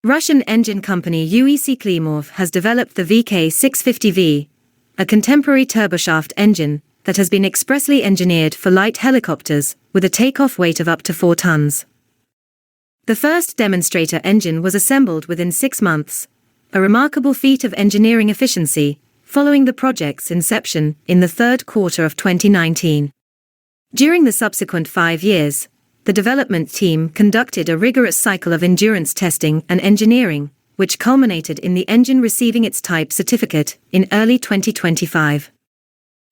Russian engine company UEC-Klimov has developed the VK-650V, a contemporary turboshaft engine that has been expressly engineered for light helicopters with a takeoff weight of up to 4 tons. The first demonstrator engine was assembled within 6 months, a remarkable feat of engineering efficiency, following the project's inception in the third quarter of 2019. During the subsequent 5 years, the development team conducted a rigorous cycle of endurance testing and engineering, which culminated in the engine receiving its type certificate in early 2025.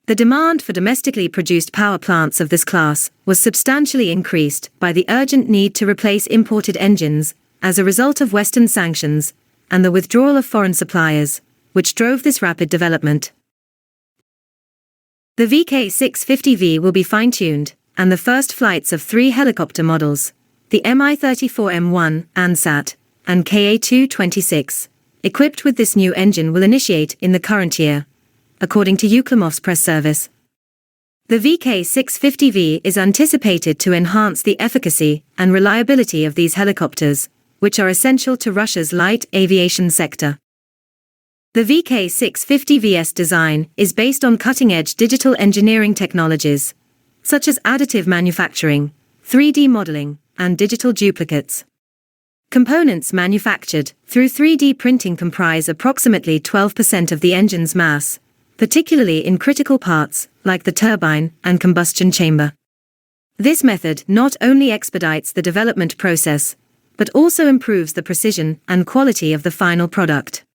The demand for domestically produced power plants of this class was substantially increased by the urgent need to replace imported engines as a result of Western sanctions and the withdrawal of foreign suppliers, which drove this rapid development. The VK-650V will be fine-tuned, and the first flights of 3 helicopter models, the Mi-34M1, Ansat, and Ka-226, equipped with this new engine will initiate in the current year, according to UEC-Klimov's press service. The VK-650V is anticipated to enhance the efficacy and reliability of these helicopters, which are essential to Russia's light aviation sector. The VK-650V's design is based on cutting-edge digital engineering technologies, such as additive manufacturing, 3D modeling, and digital duplicates. Components manufactured through 3D printing comprise approximately 12% of the engine's mass, particularly in critical parts like the turbine and combustion chamber. This method not only expedites the development process, but also improves the precision and quality of the final product.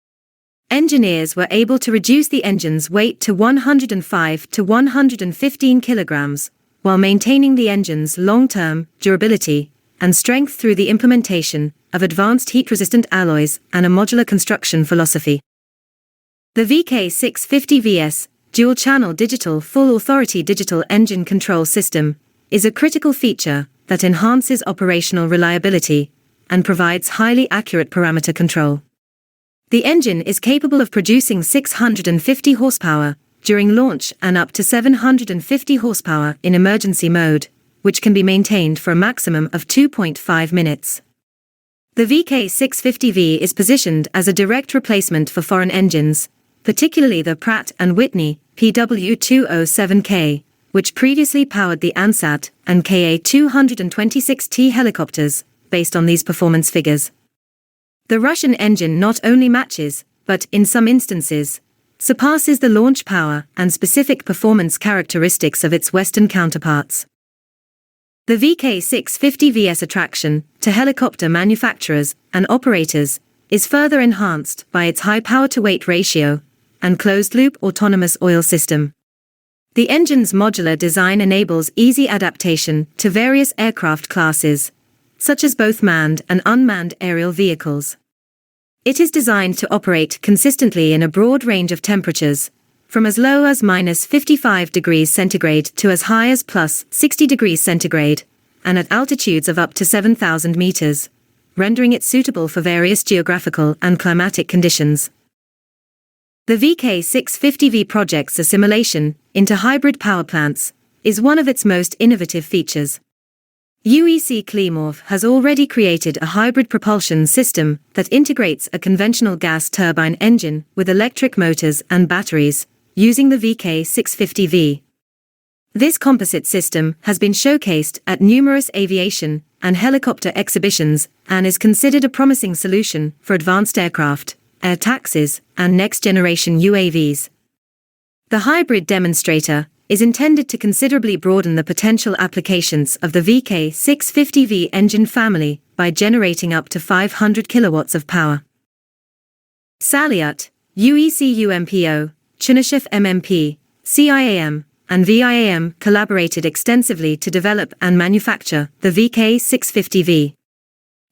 Engineers were able to reduce the engine's weight to 105 to 115 kilograms, while maintaining the engine's long-term durability and strength through the implementation of advanced heat-resistant alloys and a modular construction philosophy. The VK-650V's dual-channel digital full-authority digital engine control system is a critical feature that enhances operational reliability and provides highly accurate parameter control. The engine is capable of producing 650 horsepower during launch and up to 750 horsepower in emergency mode, which can be maintained for a maximum of 2.5 minutes. The VK-650V is positioned as a direct replacement for foreign engines, particularly the Pratt Whitney PW207K, which previously powered the Ansat and Ka-226T helicopters, based on these performance figures. The Russian engine not only matches, but in some instances, surpasses the launch power and specific performance characteristics of its Western counterparts. The VK-650V's attraction to helicopter manufacturers and operators is further enhanced by its high power-to-weight ratio and closed-loop autonomous oil system. The engine's modular design enables easy adaptation to various aircraft classes, such as both manned and unmanned aerial vehicles. It is designed to operate consistently in a broad range of temperatures, from as low as -55 degrees centigrade to as high as +60 degrees centigrade, and at altitudes of up to 7,000 meters, rendering it suitable for various geographical and climatic conditions. The VK-650V project's assimilation into hybrid power plants is one of its most innovative features. UEC-Klimov has already created a hybrid propulsion system that integrates a conventional gas turbine engine with electric motors and batteries, using the VK-650V. This composite system has been showcased at numerous aviation and helicopter exhibitions and is considered a promising solution for advanced aircraft, air taxis, and next-generation UAVs. The hybrid demonstrator is intended to considerably broaden the potential applications of the VK-650V engine family by generating up to 500 kilowatts of power. Salyut, UEC-UMPO, Turboshaft MMP, CIAM, and VIAM collaborated extensively to develop and manufacture the VK-650V.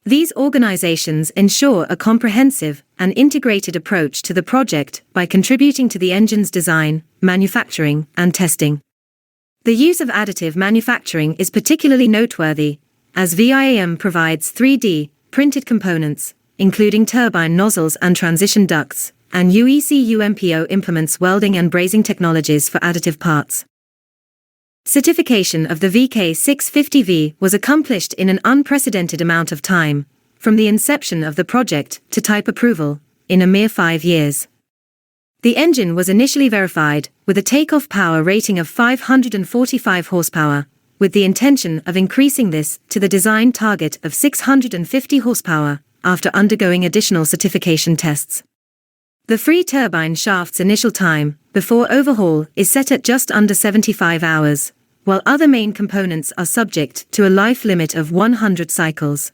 These organizations ensure a comprehensive and integrated approach to the project by contributing to the engine's design, manufacturing, and testing. The use of additive manufacturing is particularly noteworthy, as VIAM provides 3D printed components, including turbine nozzles and transition ducts, and UEC-UMPO implements welding and brazing technologies for additive parts. Certification of the VK-650V was accomplished in an unprecedented amount of time, from the inception of the project to type approval, in a mere 5 years. The engine was initially verified with a takeoff power rating of 545 horsepower, with the intention of increasing this to the design target of 650 horsepower after undergoing additional certification tests. The free turbine shaft's initial time before overhaul is set at just under 75 hours, while other main components are subject to a life limit of 100 cycles.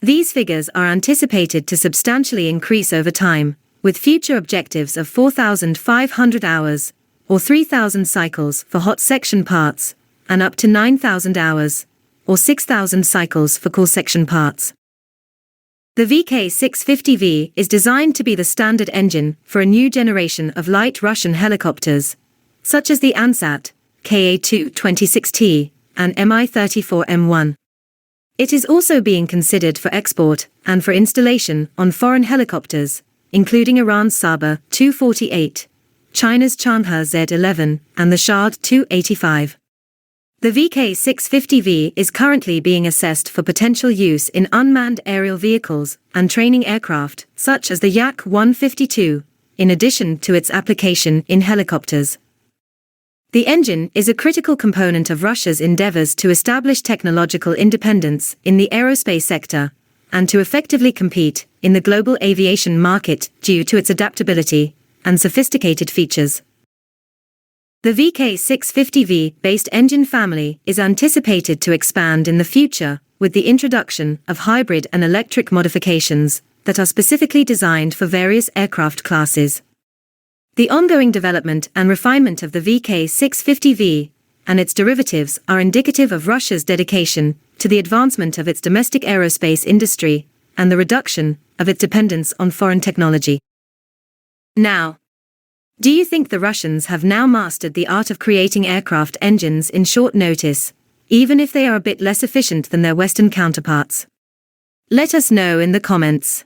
These figures are anticipated to substantially increase over time, with future objectives of 4,500 hours, or 3,000 cycles for hot section parts, and up to 9,000 hours, or 6,000 cycles for cool section parts. The VK-650V is designed to be the standard engine for a new generation of light Russian helicopters, such as the Ansat, Ka-226 and Mi-34M1. It is also being considered for export and for installation on foreign helicopters, including Iran's Saba 248, China's Changhe Z11, and the Shahed 285. The VK-650V is currently being assessed for potential use in unmanned aerial vehicles and training aircraft, such as the Yak-152, in addition to its application in helicopters. The engine is a critical component of Russia's endeavors to establish technological independence in the aerospace sector and to effectively compete in the global aviation market due to its adaptability and sophisticated features. The VK-650V-based engine family is anticipated to expand in the future with the introduction of hybrid and electric modifications that are specifically designed for various aircraft classes. The ongoing development and refinement of the VK-650V and its derivatives are indicative of Russia's dedication to the advancement of its domestic aerospace industry and the reduction of its dependence on foreign technology. Now, do you think the Russians have now mastered the art of creating aircraft engines in short notice, even if they are a bit less efficient than their Western counterparts? Let us know in the comments.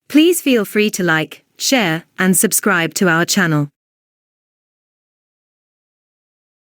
Please feel free to like, share, and subscribe to our channel.